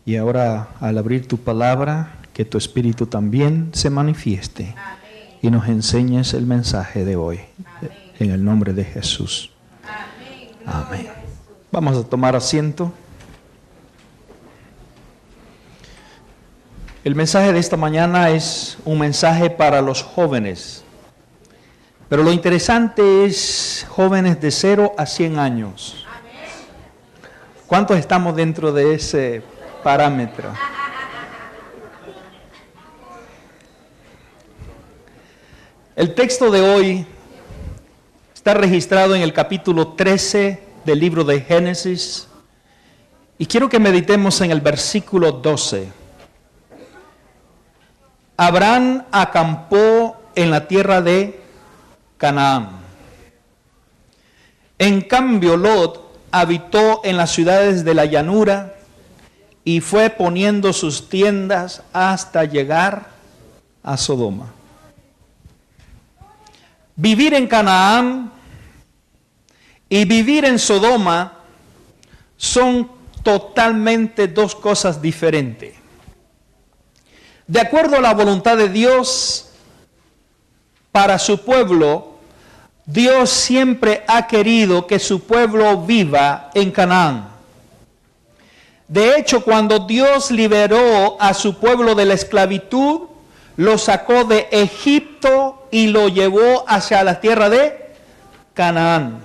Y ahora, al abrir tu palabra, que tu Espíritu también se manifieste. Amén. Y nos enseñes el mensaje de hoy. Amén. En el nombre de Jesús. Amén. Amén. Vamos a tomar asiento. El mensaje de esta mañana es un mensaje para los jóvenes. Pero lo interesante es jóvenes de 0 a 100 años. ¿Cuántos estamos dentro de ese parámetro? El texto de hoy está registrado en el capítulo 13 del libro de Génesis. Y quiero que meditemos en el versículo 12. Abraham acampó en la tierra de Canaán. En cambio, Lot habitó en las ciudades de la llanura y fue poniendo sus tiendas hasta llegar a Sodoma. Vivir en Canaán y vivir en Sodoma son totalmente dos cosas diferentes. De acuerdo a la voluntad de Dios para su pueblo, Dios siempre ha querido que su pueblo viva en Canaán. De hecho, cuando Dios liberó a su pueblo de la esclavitud, lo sacó de Egipto y lo llevó hacia la tierra de Canaán.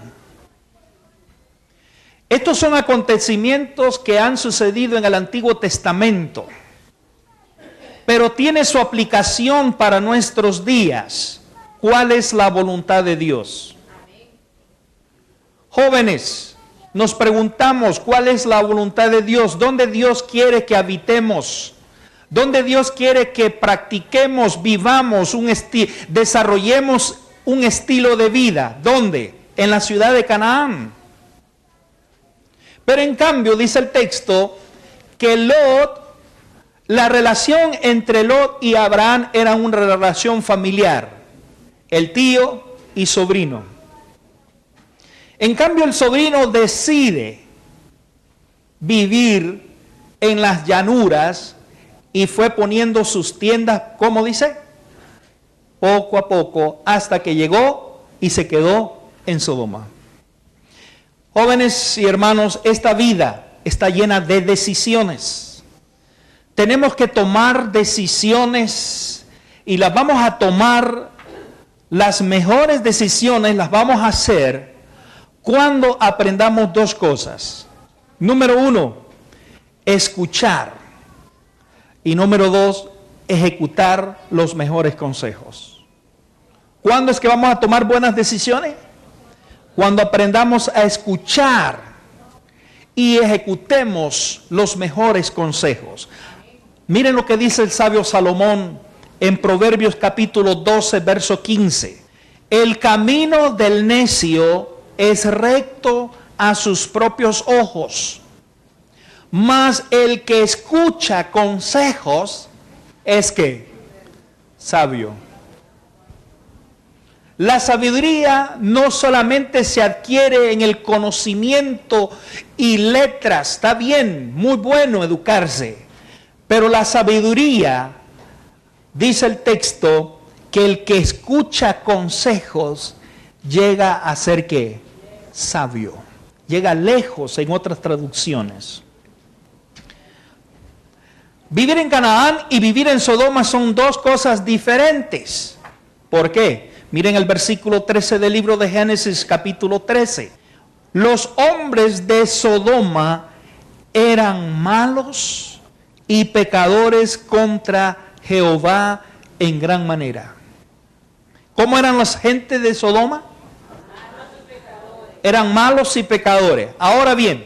Estos son acontecimientos que han sucedido en el Antiguo Testamento, pero tiene su aplicación para nuestros días. ¿Cuál es la voluntad de Dios? Jóvenes, nos preguntamos cuál es la voluntad de Dios, dónde Dios quiere que habitemos, dónde Dios quiere que practiquemos, vivamos, desarrollemos un estilo de vida. ¿Dónde? En la ciudad de Canaán. Pero en cambio dice el texto que la relación entre Lot y Abraham era una relación familiar. El tío y sobrino. En cambio, el sobrino decide vivir en las llanuras y fue poniendo sus tiendas, ¿cómo dice? Poco a poco, hasta que llegó y se quedó en Sodoma. Jóvenes y hermanos, esta vida está llena de decisiones. Tenemos que tomar decisiones y las vamos a tomar. Las mejores decisiones las vamos a hacer cuando aprendamos dos cosas. Número 1, escuchar. Y número 2, ejecutar los mejores consejos. ¿Cuándo es que vamos a tomar buenas decisiones? Cuando aprendamos a escuchar y ejecutemos los mejores consejos. Miren lo que dice el sabio Salomón en Proverbios capítulo 12, verso 15. El camino del necio es recto a sus propios ojos, mas el que escucha consejos es ¿qué? Sabio. La sabiduría no solamente se adquiere en el conocimiento y letras, está bien, muy bueno educarse, pero la sabiduría, dice el texto, que el que escucha consejos llega a ser ¿qué? Sabio. Llega lejos en otras traducciones. Vivir en Canaán y vivir en Sodoma son dos cosas diferentes. ¿Por qué? Miren el versículo 13 del libro de Génesis, capítulo 13. Los hombres de Sodoma eran malos y pecadores contra Jehová en gran manera. ¿Cómo eran las gentes de Sodoma? Eran malos y pecadores. Ahora bien,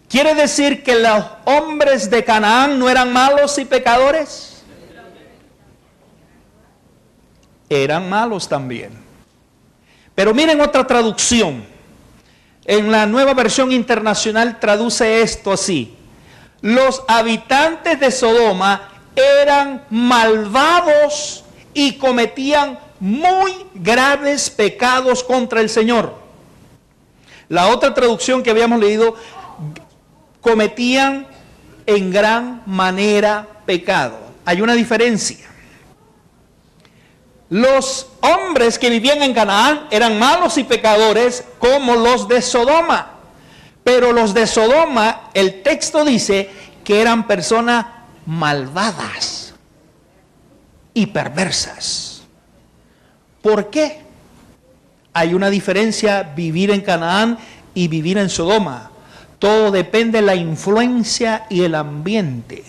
¿quiere decir que los hombres de Canaán no eran malos y pecadores? Eran malos también. Pero miren otra traducción. En la Nueva Versión Internacional traduce esto así: los habitantes de Sodoma eran malvados y cometían muy graves pecados contra el Señor. La otra traducción que habíamos leído, cometían en gran manera pecado. Hay una diferencia. Los hombres que vivían en Canaán eran malos y pecadores como los de Sodoma. Pero los de Sodoma, el texto dice que eran personas malvadas y perversas. ¿Por qué? Hay una diferencia vivir en Canaán y vivir en Sodoma. Todo depende de la influencia y el ambiente.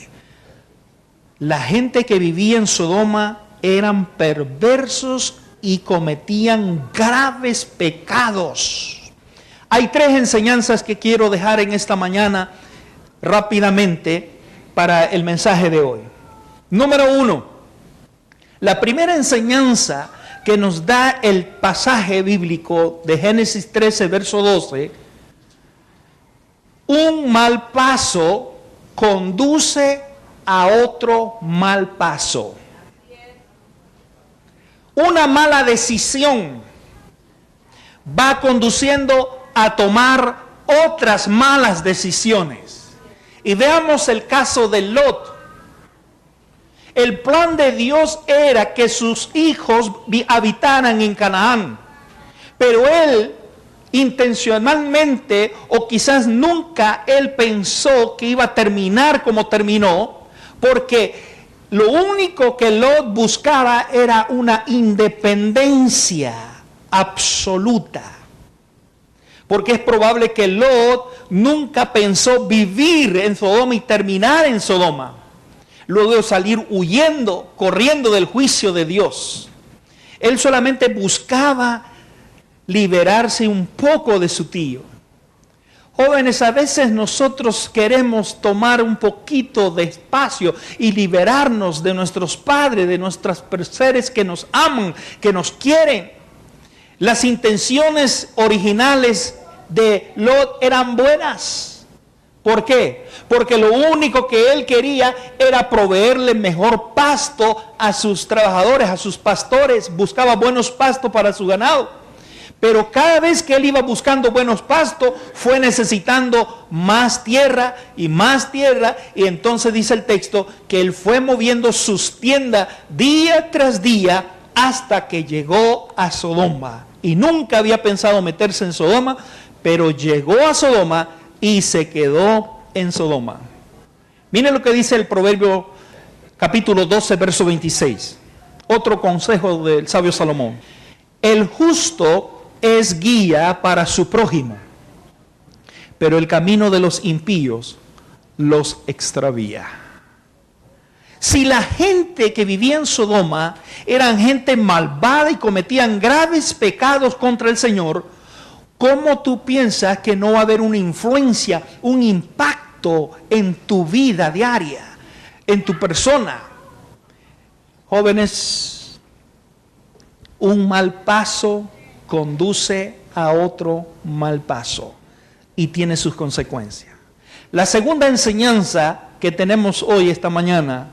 La gente que vivía en Sodoma eran perversos y cometían graves pecados. Hay 3 enseñanzas que quiero dejar en esta mañana rápidamente para el mensaje de hoy. Número 1, la primera enseñanza que nos da el pasaje bíblico de Génesis 13, verso 12, un mal paso conduce a otro mal paso. Una mala decisión va conduciendo a tomar otras malas decisiones. Y veamos el caso de Lot. El plan de Dios era que sus hijos habitaran en Canaán, pero él intencionalmente, o quizás nunca, él pensó que iba a terminar como terminó, porque lo único que Lot buscaba era una independencia absoluta. Porque es probable que Lot nunca pensó vivir en Sodoma y terminar en Sodoma, luego de salir huyendo, corriendo del juicio de Dios. Él solamente buscaba liberarse un poco de su tío. Jóvenes, a veces nosotros queremos tomar un poquito de espacio y liberarnos de nuestros padres, de nuestros seres que nos aman, que nos quieren. Las intenciones originales de Lot eran buenas. ¿Por qué? Porque lo único que él quería era proveerle mejor pasto a sus trabajadores, a sus pastores. Buscaba buenos pastos para su ganado. Pero cada vez que él iba buscando buenos pastos, fue necesitando más tierra, y entonces dice el texto que él fue moviendo sus tiendas día tras día hasta que llegó a Sodoma. Y nunca había pensado meterse en Sodoma, pero llegó a Sodoma y se quedó en Sodoma. Miren lo que dice el Proverbio capítulo 12, verso 26. Otro consejo del sabio Salomón. El justo es guía para su prójimo, pero el camino de los impíos los extravía. Si la gente que vivía en Sodoma eran gente malvada y cometían graves pecados contra el Señor, ¿cómo tú piensas que no va a haber una influencia, un impacto en tu vida diaria, en tu persona? Jóvenes, un mal paso conduce a otro mal paso y tiene sus consecuencias. La segunda enseñanza que tenemos hoy, esta mañana,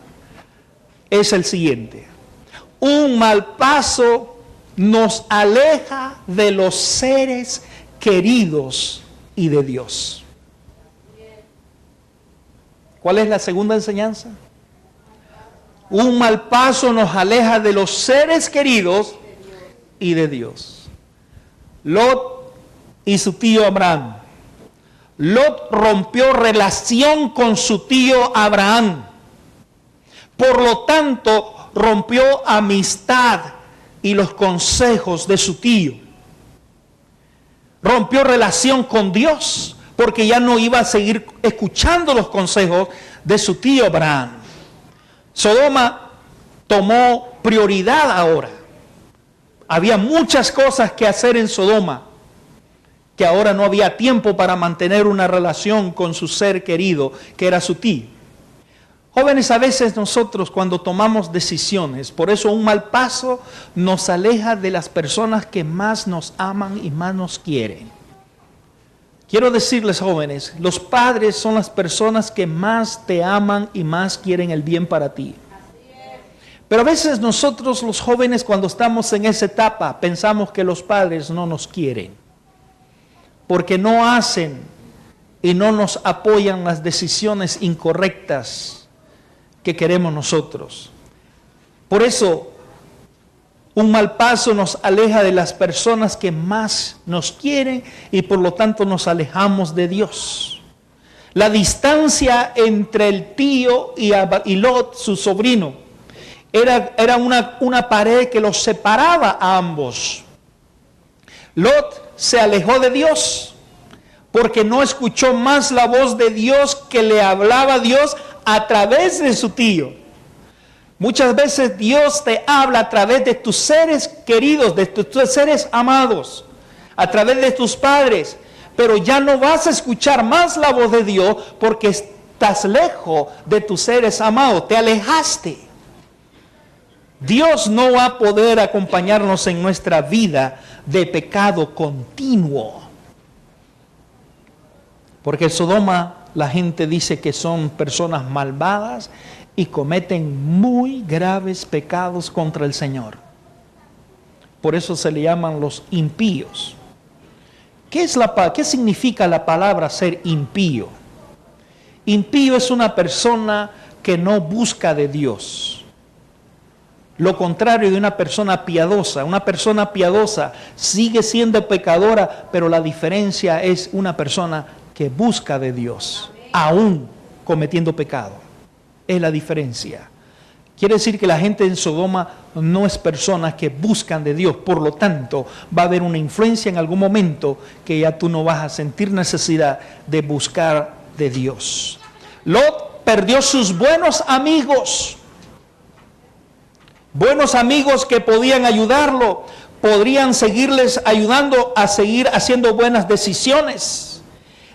es el siguiente. Un mal paso nos aleja de los seres queridos y de Dios. ¿Cuál es la segunda enseñanza? Un mal paso nos aleja de los seres queridos y de Dios. Lot y su tío Abraham. Lot rompió relación con su tío Abraham. Por lo tanto, rompió amistad y los consejos de su tío. Rompió relación con Dios, porque ya no iba a seguir escuchando los consejos de su tío Abraham. Sodoma tomó prioridad ahora. Había muchas cosas que hacer en Sodoma, que ahora no había tiempo para mantener una relación con su ser querido, que era su tío. Jóvenes, a veces nosotros cuando tomamos decisiones, por eso un mal paso nos aleja de las personas que más nos aman y más nos quieren. Quiero decirles, jóvenes, los padres son las personas que más te aman y más quieren el bien para ti. Pero a veces nosotros los jóvenes, cuando estamos en esa etapa, pensamos que los padres no nos quieren, porque no hacen y no nos apoyan las decisiones incorrectas que queremos nosotros. Por eso, un mal paso nos aleja de las personas que más nos quieren y por lo tanto nos alejamos de Dios. La distancia entre el tío y Lot, su sobrino, era una pared que los separaba a ambos. Lot se alejó de Dios porque no escuchó más la voz de Dios que le hablaba Dios a través de su tío. Muchas veces Dios te habla a través de tus seres queridos, de tus seres amados, a través de tus padres, pero ya no vas a escuchar más la voz de Dios porque estás lejos de tus seres amados, te alejaste. Dios no va a poder acompañarnos en nuestra vida de pecado continuo. Porque en Sodoma la gente dice que son personas malvadas y cometen muy graves pecados contra el Señor. Por eso se le llaman los impíos. ¿Qué significa la palabra ser impío? Impío es una persona que no busca de Dios. Lo contrario de una persona piadosa. Una persona piadosa sigue siendo pecadora, pero la diferencia es una persona que busca de Dios, aún cometiendo pecado. Es la diferencia. Quiere decir que la gente en Sodoma no es personas que buscan de Dios. Por lo tanto, va a haber una influencia en algún momento que ya tú no vas a sentir necesidad de buscar de Dios. Lot perdió sus buenos amigos. Buenos amigos que podían ayudarlo, podrían seguirles ayudando a seguir haciendo buenas decisiones.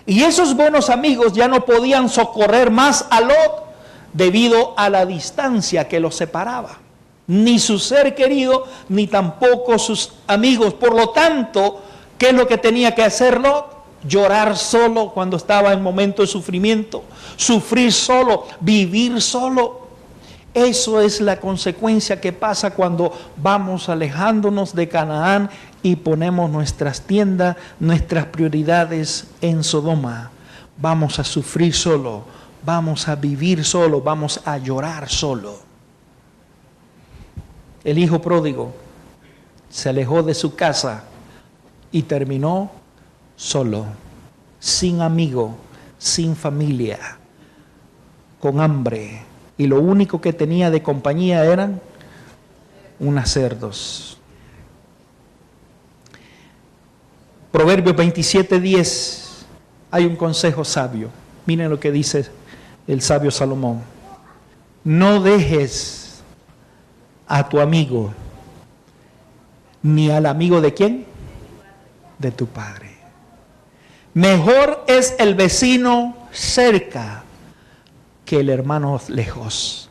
Y esos buenos amigos ya no podían socorrer más a Lot debido a la distancia que los separaba. Ni su ser querido, ni tampoco sus amigos. Por lo tanto, ¿qué es lo que tenía que hacer Lot? Llorar solo cuando estaba en momento de sufrimiento. Sufrir solo, vivir solo. Eso es la consecuencia que pasa cuando vamos alejándonos de Canaán y ponemos nuestras tiendas, nuestras prioridades en Sodoma. Vamos a sufrir solo, vamos a vivir solo, vamos a llorar solo. El hijo pródigo se alejó de su casa y terminó solo, sin amigo, sin familia, con hambre. Y lo único que tenía de compañía eran unos cerdos. Proverbios 27:10. Hay un consejo sabio. Miren lo que dice el sabio Salomón. No dejes a tu amigo, ni al amigo de quién, de tu padre. Mejor es el vecino cerca que el hermano lejos.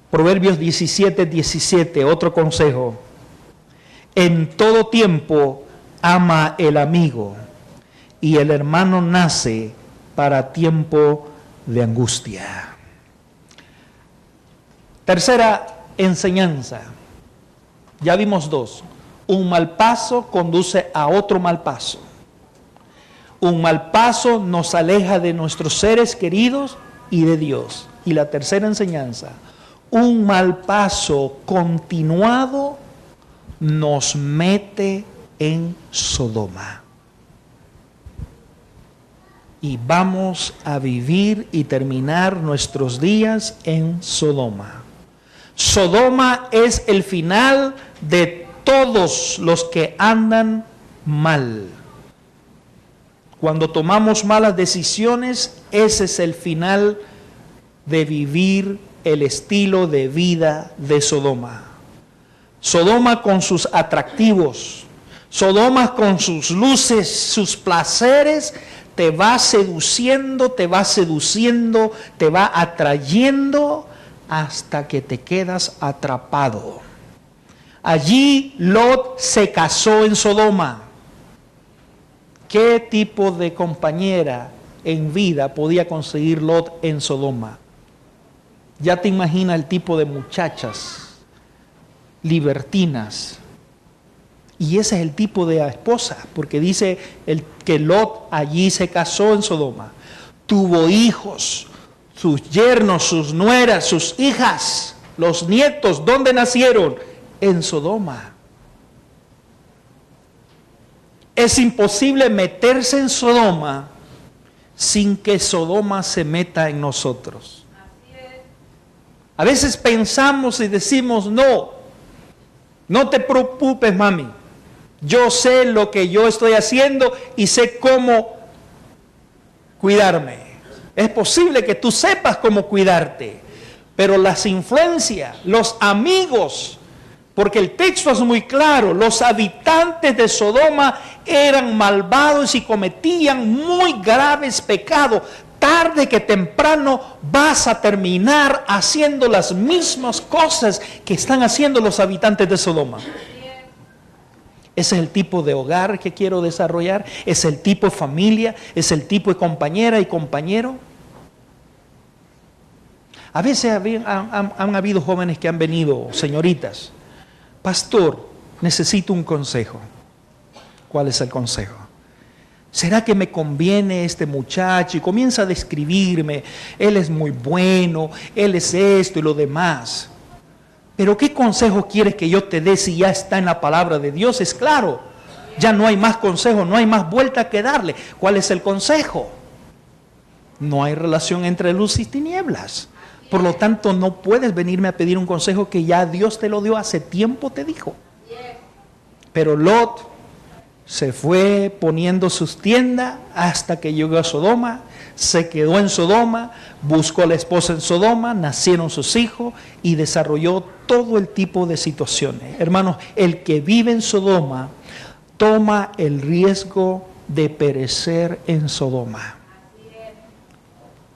Proverbios 17:17, otro consejo. En todo tiempo ama el amigo, y el hermano nace para tiempo de angustia. Tercera enseñanza. Ya vimos dos. Un mal paso conduce a otro mal paso. Un mal paso nos aleja de nuestros seres queridos y de Dios. Y la tercera enseñanza, un mal paso continuado nos mete en Sodoma. Y vamos a vivir y terminar nuestros días en Sodoma. Sodoma es el final de todos los que andan mal. Cuando tomamos malas decisiones, ese es el final de vivir el estilo de vida de Sodoma. Sodoma con sus atractivos, Sodoma con sus luces, sus placeres, te va seduciendo, te va seduciendo, te va atrayendo hasta que te quedas atrapado. Allí Lot se casó en Sodoma. ¿Qué tipo de compañera en vida podía conseguir Lot en Sodoma? Ya te imaginas el tipo de muchachas libertinas, Y ese es el tipo de esposa, porque dice que Lot allí se casó en Sodoma, tuvo hijos, sus yernos, sus nueras, sus hijas, los nietos. ¿Dónde nacieron? En Sodoma. Es imposible meterse en Sodoma sin que Sodoma se meta en nosotros. A veces pensamos y decimos, no te preocupes, mami. Yo sé lo que yo estoy haciendo y sé cómo cuidarme. Es posible que tú sepas cómo cuidarte, pero las influencias, los amigos, porque el texto es muy claro, los habitantes de Sodoma eran malvados y cometían muy graves pecados. Tarde que temprano vas a terminar haciendo las mismas cosas que están haciendo los habitantes de Sodoma. Ese es el tipo de hogar que quiero desarrollar, es el tipo de familia, es el tipo de compañera y compañero. A veces han habido jóvenes que han venido, señoritas, pastor, necesito un consejo. ¿Cuál es el consejo? ¿Será que me conviene este muchacho? Y comienza a describirme, él es muy bueno, él es esto y lo demás. Pero ¿qué consejo quieres que yo te dé si ya está en la palabra de Dios? Es claro, ya no hay más consejo, no hay más vuelta que darle. ¿Cuál es el consejo? No hay relación entre luz y tinieblas. Por lo tanto, no puedes venirme a pedir un consejo que ya Dios te lo dio, hace tiempo te dijo. Pero Lot se fue poniendo sus tiendas hasta que llegó a Sodoma, se quedó en Sodoma, buscó a la esposa en Sodoma, nacieron sus hijos y desarrolló todo el tipo de situaciones. Hermanos, el que vive en Sodoma toma el riesgo de perecer en Sodoma.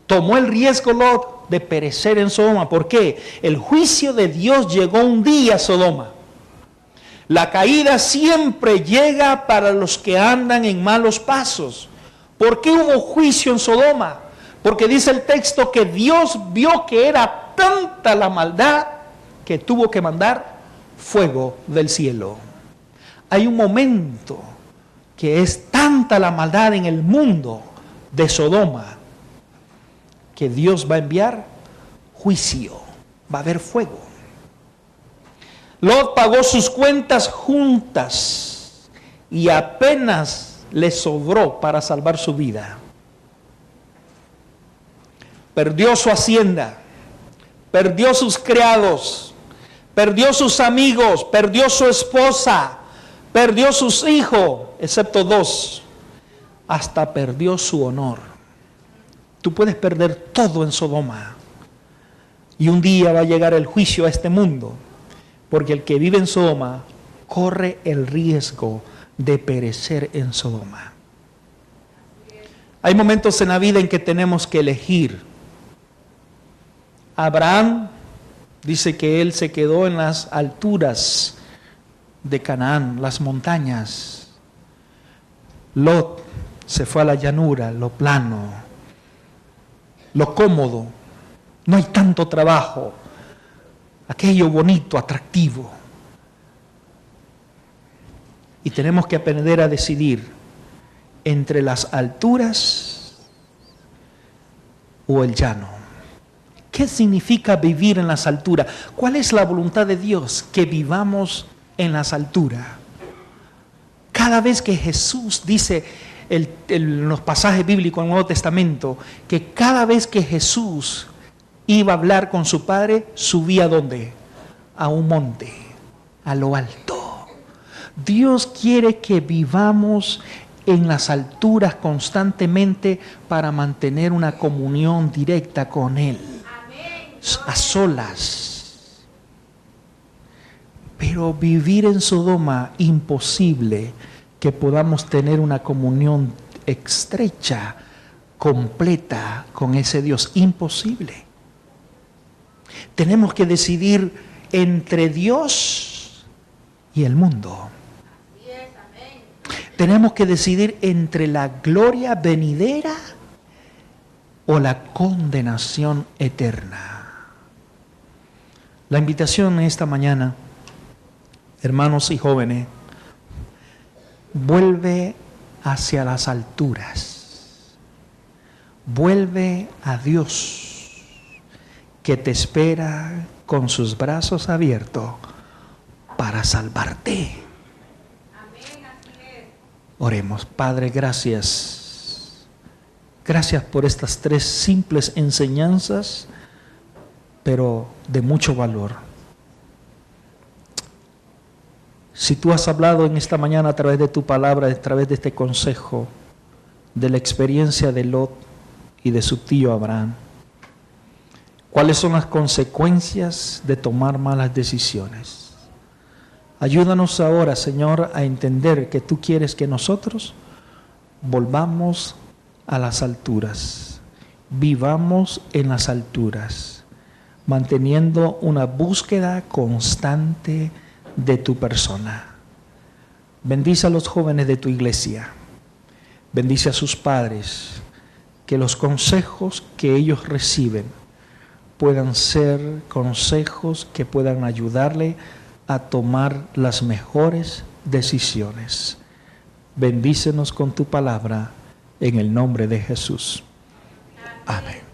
Tomó el riesgo Lot de perecer en Sodoma. ¿Por qué? El juicio de Dios llegó un día a Sodoma. La caída siempre llega para los que andan en malos pasos. ¿Por qué hubo juicio en Sodoma? Porque dice el texto que Dios vio que era tanta la maldad que tuvo que mandar fuego del cielo. Hay un momento que es tanta la maldad en el mundo de Sodoma que Dios va a enviar juicio, va a haber fuego. Lot pagó sus cuentas juntas y apenas le sobró para salvar su vida. Perdió su hacienda, perdió sus criados, perdió sus amigos, perdió su esposa, perdió sus hijos, excepto 2, hasta perdió su honor. Tú puedes perder todo en Sodoma y un día va a llegar el juicio a este mundo. Porque el que vive en Sodoma corre el riesgo de perecer en Sodoma. Hay momentos en la vida en que tenemos que elegir. Abraham dice que él se quedó en las alturas de Canaán, las montañas. Lot se fue a la llanura, lo plano, lo cómodo. No hay tanto trabajo. Aquello bonito, atractivo. Y tenemos que aprender a decidir entre las alturas o el llano. ¿Qué significa vivir en las alturas? ¿Cuál es la voluntad de Dios? Que vivamos en las alturas. Cada vez que Jesús dice en los pasajes bíblicos del Nuevo Testamento, que cada vez que Jesús iba a hablar con su Padre, subía ¿a dónde? A un monte, a lo alto. Dios quiere que vivamos en las alturas constantemente para mantener una comunión directa con Él. A solas. Pero vivir en Sodoma, imposible que podamos tener una comunión estrecha, completa con ese Dios. Imposible. Tenemos que decidir entre Dios y el mundo. Tenemos que decidir entre la gloria venidera o la condenación eterna. La invitación esta mañana, hermanos y jóvenes, Vuelve hacia las alturas. Vuelve a Dios, que te espera con sus brazos abiertos para salvarte. Amén, así es. Oremos. Padre, gracias. Gracias por estas 3 simples enseñanzas, pero de mucho valor. Si tú has hablado en esta mañana a través de tu palabra, a través de este consejo, de la experiencia de Lot y de su tío Abraham, ¿cuáles son las consecuencias de tomar malas decisiones? Ayúdanos ahora, Señor, a entender que tú quieres que nosotros volvamos a las alturas, vivamos en las alturas, manteniendo una búsqueda constante de tu persona. Bendice a los jóvenes de tu iglesia, bendice a sus padres, que los consejos que ellos reciben puedan ser consejos que puedan ayudarle a tomar las mejores decisiones. Bendícenos con tu palabra en el nombre de Jesús. Amén.